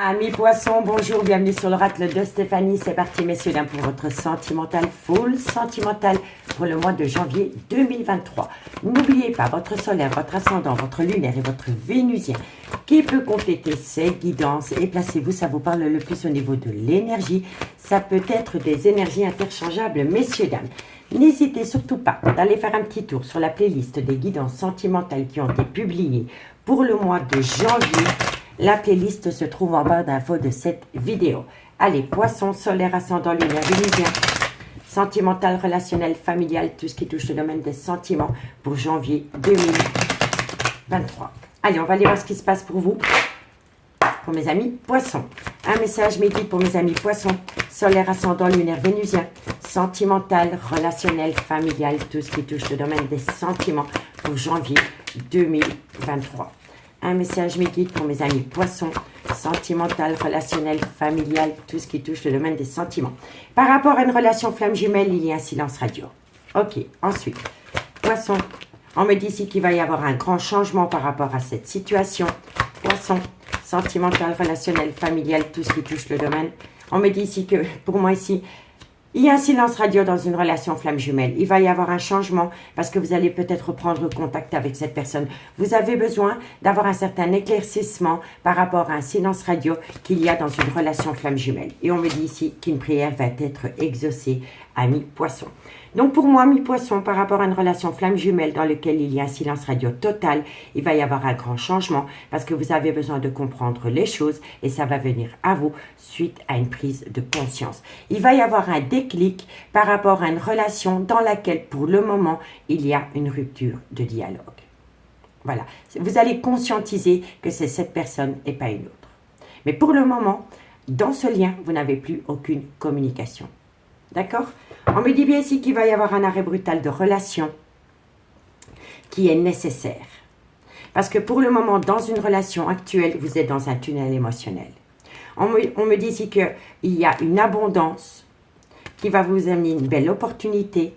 Amis poissons, bonjour, bienvenue sur l'oracle de Stéphanie. C'est parti messieurs, dames, pour votre sentimental, full sentimental pour le mois de janvier 2023. N'oubliez pas votre solaire, votre ascendant, votre lunaire et votre vénusien qui peut compléter ces guidances. Et placez-vous, ça vous parle le plus au niveau de l'énergie. Ça peut être des énergies interchangeables, messieurs, dames. N'hésitez surtout pas d'aller faire un petit tour sur la playlist des guidances sentimentales qui ont été publiées pour le mois de janvier. La playlist se trouve en barre d'infos de cette vidéo. Allez, poisson, solaire, ascendant, lunaire, vénusien, sentimental, relationnel, familial, tout ce qui touche le domaine des sentiments pour janvier 2023. Allez, on va aller voir ce qui se passe pour vous, pour mes amis poissons. Un message midi pour mes amis poissons, solaire, ascendant, lunaire, vénusien, sentimental, relationnel, familial, tout ce qui touche le domaine des sentiments pour janvier 2023. Un message guide pour mes amis poissons, sentimental, relationnel, familial, tout ce qui touche le domaine des sentiments. Par rapport à une relation flamme jumelle, il y a un silence radio. Ok, ensuite, poisson, on me dit ici qu'il va y avoir un grand changement par rapport à cette situation. Poisson, sentimental, relationnel, familial, tout ce qui touche le domaine. On me dit ici que, pour moi ici, il y a un silence radio dans une relation flamme jumelle. Il va y avoir un changement parce que vous allez peut-être reprendre contact avec cette personne. Vous avez besoin d'avoir un certain éclaircissement par rapport à un silence radio qu'il y a dans une relation flamme jumelle. Et on me dit ici qu'une prière va être exaucée à mi-poisson. Donc pour moi, mi-poisson, par rapport à une relation flamme jumelle dans laquelle il y a un silence radio total, il va y avoir un grand changement parce que vous avez besoin de comprendre les choses et ça va venir à vous suite à une prise de conscience. Il va y avoir un déclic par rapport à une relation dans laquelle pour le moment, il y a une rupture de dialogue. Voilà, vous allez conscientiser que c'est cette personne et pas une autre. Mais pour le moment, dans ce lien, vous n'avez plus aucune communication. D'accord? On me dit bien ici qu'il va y avoir un arrêt brutal de relation qui est nécessaire. Parce que pour le moment, dans une relation actuelle, vous êtes dans un tunnel émotionnel. On me dit ici qu'il y a une abondance qui va vous amener une belle opportunité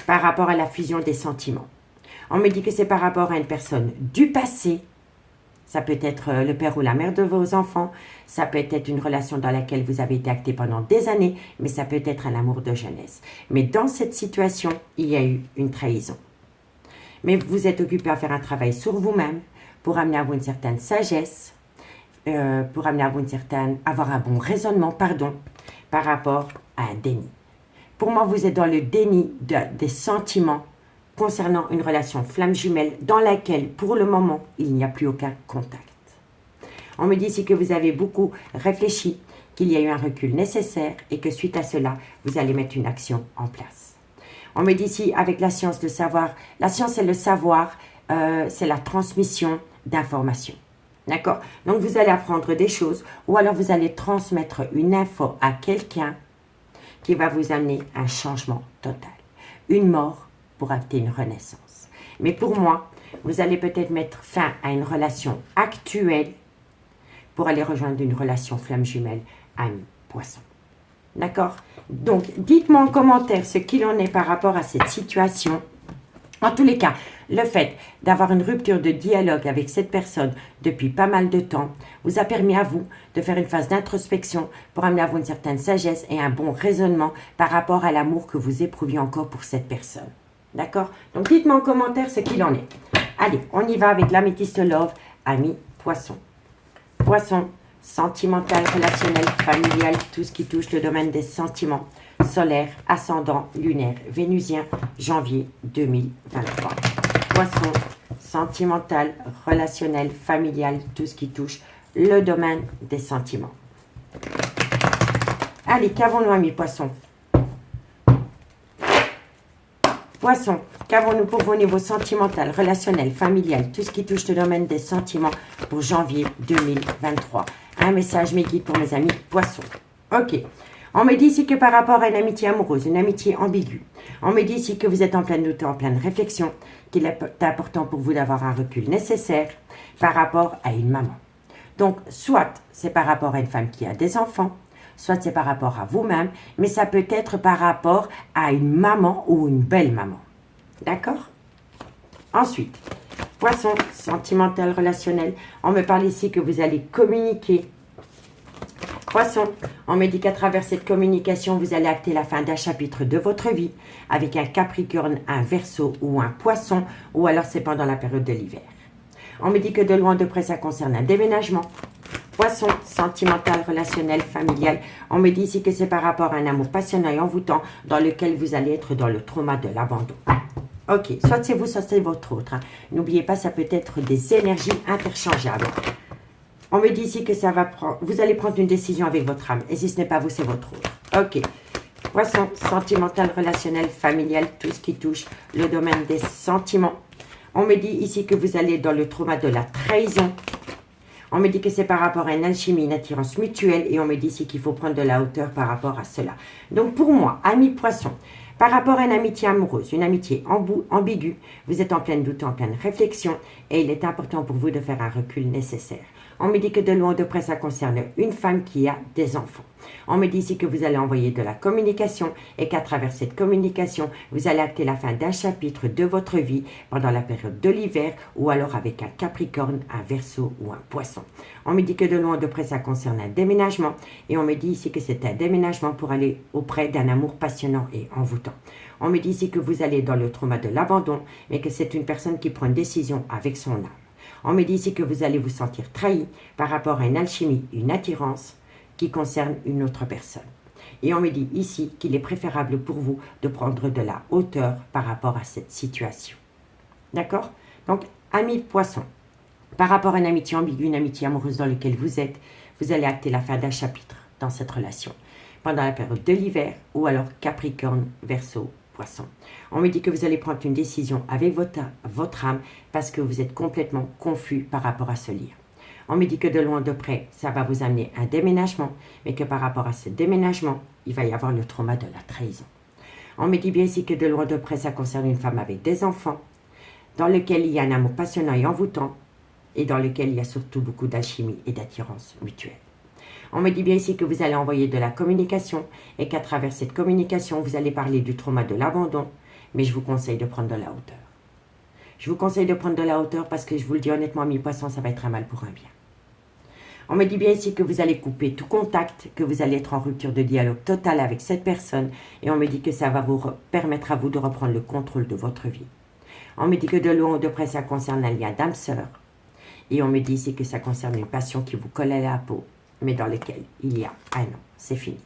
par rapport à la fusion des sentiments. On me dit que c'est par rapport à une personne du passé. Ça peut être le père ou la mère de vos enfants. Ça peut être une relation dans laquelle vous avez été acté pendant des années, mais ça peut être un amour de jeunesse. Mais dans cette situation, il y a eu une trahison. Mais vous êtes occupé à faire un travail sur vous-même pour amener à vous une certaine sagesse, pour amener à vous avoir un bon raisonnement, par rapport à un déni. Pour moi, vous êtes dans le déni des sentiments concernant une relation flamme jumelle dans laquelle, pour le moment, il n'y a plus aucun contact. On me dit ici que vous avez beaucoup réfléchi, qu'il y a eu un recul nécessaire et que suite à cela, vous allez mettre une action en place. On me dit ici, avec la science de savoir, la science c'est le savoir, c'est la transmission d'informations. D'accord? Donc vous allez apprendre des choses ou alors vous allez transmettre une info à quelqu'un qui va vous amener un changement total. Une mort pour acter une renaissance. Mais pour moi, vous allez peut-être mettre fin à une relation actuelle pour aller rejoindre une relation flamme jumelle ami-poisson. D'accord? Donc, dites-moi en commentaire ce qu'il en est par rapport à cette situation. En tous les cas, le fait d'avoir une rupture de dialogue avec cette personne depuis pas mal de temps vous a permis à vous de faire une phase d'introspection pour amener à vous une certaine sagesse et un bon raisonnement par rapport à l'amour que vous éprouviez encore pour cette personne. D'accord? Donc, dites-moi en commentaire ce qu'il en est. Allez, on y va avec l'améthyste love, ami poisson. Poisson, sentimental, relationnel, familial, tout ce qui touche le domaine des sentiments. Solaire, ascendant, lunaire, vénusien, janvier 2023. Poisson, sentimental, relationnel, familial, tout ce qui touche le domaine des sentiments. Allez, qu'avons-nous, amis poissons? Poisson, qu'avons-nous pour vos niveaux sentimental, relationnel, familial, tout ce qui touche le domaine des sentiments pour janvier 2023. Un message mes guides pour mes amis poissons. Ok, on me dit ici que par rapport à une amitié amoureuse, une amitié ambiguë, on me dit ici que vous êtes en pleine doute, en pleine réflexion, qu'il est important pour vous d'avoir un recul nécessaire par rapport à une maman. Donc, soit c'est par rapport à une femme qui a des enfants, soit c'est par rapport à vous-même, mais ça peut être par rapport à une maman ou une belle maman. D'accord? Ensuite, poisson, sentimental, relationnel. On me parle ici que vous allez communiquer Poisson, on me dit qu'à travers cette communication, vous allez acter la fin d'un chapitre de votre vie avec un Capricorne, un Verseau ou un Poisson, ou alors c'est pendant la période de l'hiver. On me dit que de loin de près, ça concerne un déménagement. Poisson, sentimental, relationnel, familial. On me dit ici que c'est par rapport à un amour passionnel et envoûtant dans lequel vous allez être dans le trauma de l'abandon. Ok, soit c'est vous, soit c'est votre autre. Hein. N'oubliez pas, ça peut être des énergies interchangeables. On me dit ici que ça va prendre, vous allez prendre une décision avec votre âme. Et si ce n'est pas vous, c'est votre autre. Ok. Poisson, sentimental, relationnel, familial, tout ce qui touche le domaine des sentiments. On me dit ici que vous allez dans le trauma de la trahison. On me dit que c'est par rapport à une alchimie, une attirance mutuelle. Et on me dit ici qu'il faut prendre de la hauteur par rapport à cela. Donc pour moi, ami poisson, par rapport à une amitié amoureuse, une amitié ambiguë, vous êtes en pleine doute, en pleine réflexion. Et il est important pour vous de faire un recul nécessaire. On me dit que de loin ou de près, ça concerne une femme qui a des enfants. On me dit ici que vous allez envoyer de la communication et qu'à travers cette communication, vous allez acter la fin d'un chapitre de votre vie pendant la période de l'hiver ou alors avec un Capricorne, un Verseau ou un Poisson. On me dit que de loin ou de près, ça concerne un déménagement et on me dit ici que c'est un déménagement pour aller auprès d'un amour passionnant et envoûtant. On me dit ici que vous allez dans le trauma de l'abandon, mais que c'est une personne qui prend une décision avec son âme. On me dit ici que vous allez vous sentir trahi par rapport à une alchimie, une attirance qui concerne une autre personne. Et on me dit ici qu'il est préférable pour vous de prendre de la hauteur par rapport à cette situation. D'accord? Donc, ami poisson, par rapport à une amitié ambiguë, une amitié amoureuse dans laquelle vous êtes, vous allez acter la fin d'un chapitre dans cette relation pendant la période de l'hiver ou alors Capricorne, Verseau, Poisson. On me dit que vous allez prendre une décision avec votre âme parce que vous êtes complètement confus par rapport à ce lien. On me dit que de loin de près, ça va vous amener un déménagement, mais que par rapport à ce déménagement, il va y avoir le trauma de la trahison. On me dit bien ici que de loin de près, ça concerne une femme avec des enfants, dans lequel il y a un amour passionnant et envoûtant, et dans lequel il y a surtout beaucoup d'alchimie et d'attirance mutuelle. On me dit bien ici que vous allez envoyer de la communication et qu'à travers cette communication, vous allez parler du trauma de l'abandon, mais je vous conseille de prendre de la hauteur. Je vous conseille de prendre de la hauteur parce que je vous le dis honnêtement, ami poisson, ça va être un mal pour un bien. On me dit bien ici que vous allez couper tout contact, que vous allez être en rupture de dialogue total avec cette personne et on me dit que ça va vous permettre à vous de reprendre le contrôle de votre vie. On me dit que de loin ou de près, ça concerne un lien d'âme-sœur et on me dit ici que ça concerne une passion qui vous colle à la peau, mais dans lequel il y a un an, c'est fini.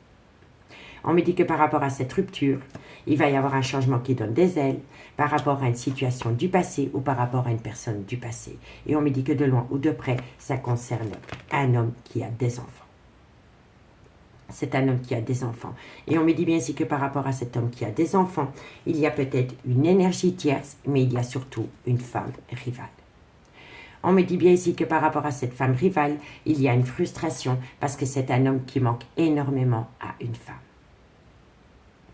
On me dit que par rapport à cette rupture, il va y avoir un changement qui donne des ailes par rapport à une situation du passé ou par rapport à une personne du passé. Et on me dit que de loin ou de près, ça concerne un homme qui a des enfants. C'est un homme qui a des enfants. Et on me dit bien ici que par rapport à cet homme qui a des enfants, il y a peut-être une énergie tierce, mais il y a surtout une femme rivale. On me dit bien ici que par rapport à cette femme rivale, il y a une frustration parce que c'est un homme qui manque énormément à une femme.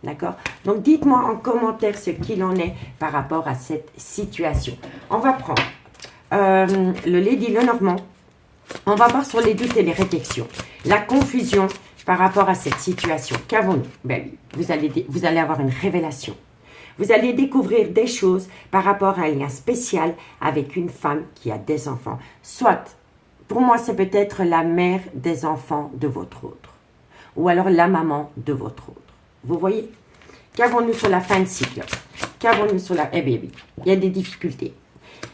D'accord? Donc, dites-moi en commentaire ce qu'il en est par rapport à cette situation. On va prendre le Lady Lenormand. On va voir sur les doutes et les réflexions. La confusion par rapport à cette situation. Qu'avons-nous? Ben, vous allez avoir une révélation. Vous allez découvrir des choses par rapport à un lien spécial avec une femme qui a des enfants. Soit, pour moi, c'est peut-être la mère des enfants de votre autre. Ou alors la maman de votre autre. Vous voyez? Qu'avons-nous sur la fin de cycle? Qu'avons-nous sur la... Eh bien, il y a des difficultés.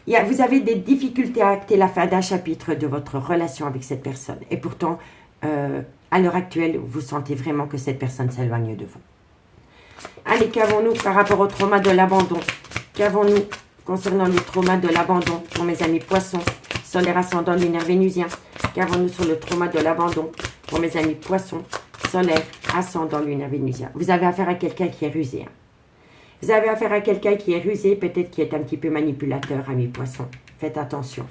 Vous avez des difficultés à acter la fin d'un chapitre de votre relation avec cette personne. Et pourtant, à l'heure actuelle, vous sentez vraiment que cette personne s'éloigne de vous. Allez, qu'avons-nous par rapport au trauma de l'abandon? Qu'avons-nous concernant le trauma de l'abandon pour mes amis poissons, solaire ascendant lunaire vénusien? Qu'avons-nous sur le trauma de l'abandon pour mes amis poissons, solaire ascendant lunaire vénusien? Vous avez affaire à quelqu'un qui est rusé. Hein. Vous avez affaire à quelqu'un qui est rusé, peut-être qui est un petit peu manipulateur, amis poissons. Faites attention.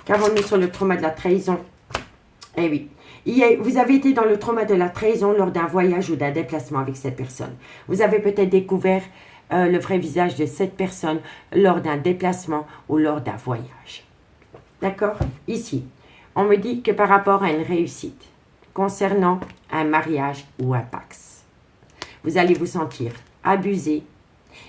Qu'avons-nous sur le trauma de la trahison? Eh oui. Vous avez été dans le trauma de la trahison lors d'un voyage ou d'un déplacement avec cette personne. Vous avez peut-être découvert le vrai visage de cette personne lors d'un déplacement ou lors d'un voyage. D'accord? Ici, on me dit que par rapport à une réussite concernant un mariage ou un pax, vous allez vous sentir abusé.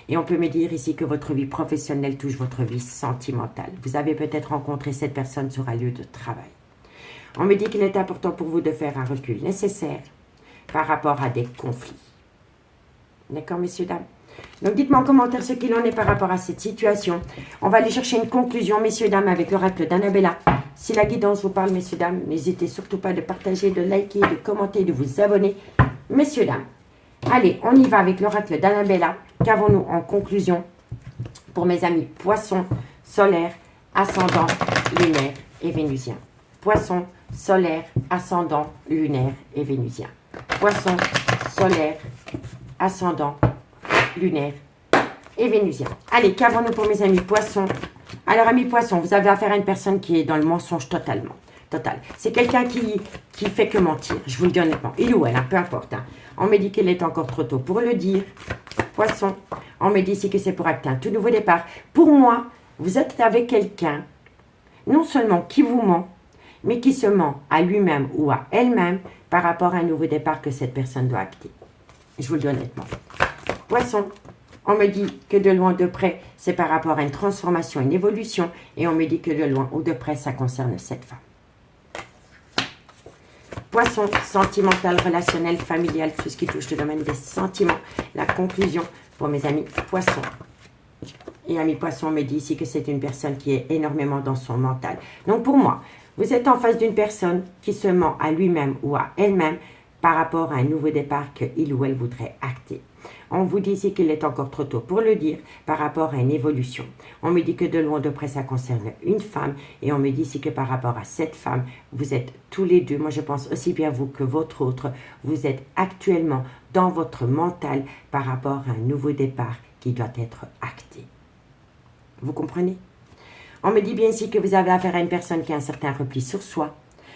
Et on peut me dire ici que votre vie professionnelle touche votre vie sentimentale. Vous avez peut-être rencontré cette personne sur un lieu de travail. On me dit qu'il est important pour vous de faire un recul nécessaire par rapport à des conflits. D'accord, messieurs, dames? Donc, dites-moi en commentaire ce qu'il en est par rapport à cette situation. On va aller chercher une conclusion, messieurs, dames, avec l'oracle d'Annabella. Si la guidance vous parle, messieurs, dames, n'hésitez surtout pas de partager, de liker, de commenter, de vous abonner, messieurs, dames. Allez, on y va avec l'oracle d'Annabella. Qu'avons-nous en conclusion pour mes amis poissons, solaires, ascendant, lunaire et vénusien? Poissons, solaire, ascendant, lunaire et vénusien. Poissons, solaire, ascendant, lunaire et vénusien. Allez, qu'avons-nous pour mes amis poissons? Alors, amis poissons, vous avez affaire à une personne qui est dans le mensonge totalement. Total. C'est quelqu'un qui fait que mentir. Je vous le dis honnêtement. Il ou elle, hein, peu importe. Hein. On me dit qu'il est encore trop tôt pour le dire. Poisson. On me dit ici que c'est pour acter un tout nouveau départ. Pour moi, vous êtes avec quelqu'un, non seulement qui vous ment, mais qui se ment à lui-même ou à elle-même par rapport à un nouveau départ que cette personne doit acter. Je vous le dis honnêtement. Poisson. On me dit que de loin ou de près, c'est par rapport à une transformation, une évolution. Et on me dit que de loin ou de près, ça concerne cette femme. Poisson, sentimental, relationnel, familial, tout ce qui touche le domaine des sentiments. La conclusion pour mes amis poissons. Et amis poissons, on me dit ici que c'est une personne qui est énormément dans son mental. Donc pour moi, vous êtes en face d'une personne qui se ment à lui-même ou à elle-même par rapport à un nouveau départ qu'il ou elle voudrait acter. On vous dit ici qu'il est encore trop tôt pour le dire par rapport à une évolution. On me dit que de loin de près ça concerne une femme et on me dit ici que par rapport à cette femme, vous êtes tous les deux, moi je pense aussi bien vous que votre autre, vous êtes actuellement dans votre mental par rapport à un nouveau départ qui doit être acté. Vous comprenez? On me dit bien ici que vous avez affaire à une personne qui a un certain repli sur soi.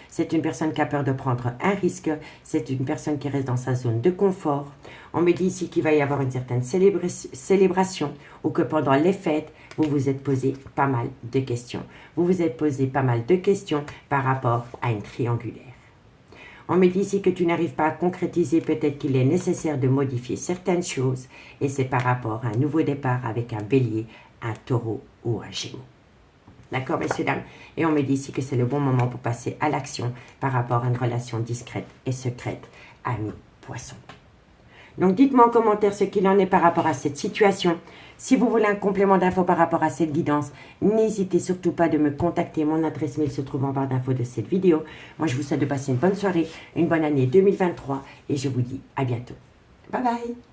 C'est une personne qui a peur de prendre un risque. C'est une personne qui reste dans sa zone de confort. On me dit ici qu'il va y avoir une certaine célébration ou que pendant les fêtes, vous vous êtes posé pas mal de questions. Vous vous êtes posé pas mal de questions par rapport à une triangulaire. On me dit ici que tu n'arrives pas à concrétiser, peut-être qu'il est nécessaire de modifier certaines choses et c'est par rapport à un nouveau départ avec un bélier, un taureau ou un gémeau. D'accord, messieurs, dames? Et on me dit ici que c'est le bon moment pour passer à l'action par rapport à une relation discrète et secrète, amis poissons. Donc, dites-moi en commentaire ce qu'il en est par rapport à cette situation. Si vous voulez un complément d'infos par rapport à cette guidance, n'hésitez surtout pas de me contacter. Mon adresse mail se trouve en barre d'infos de cette vidéo. Moi, je vous souhaite de passer une bonne soirée, une bonne année 2023 et je vous dis à bientôt. Bye bye!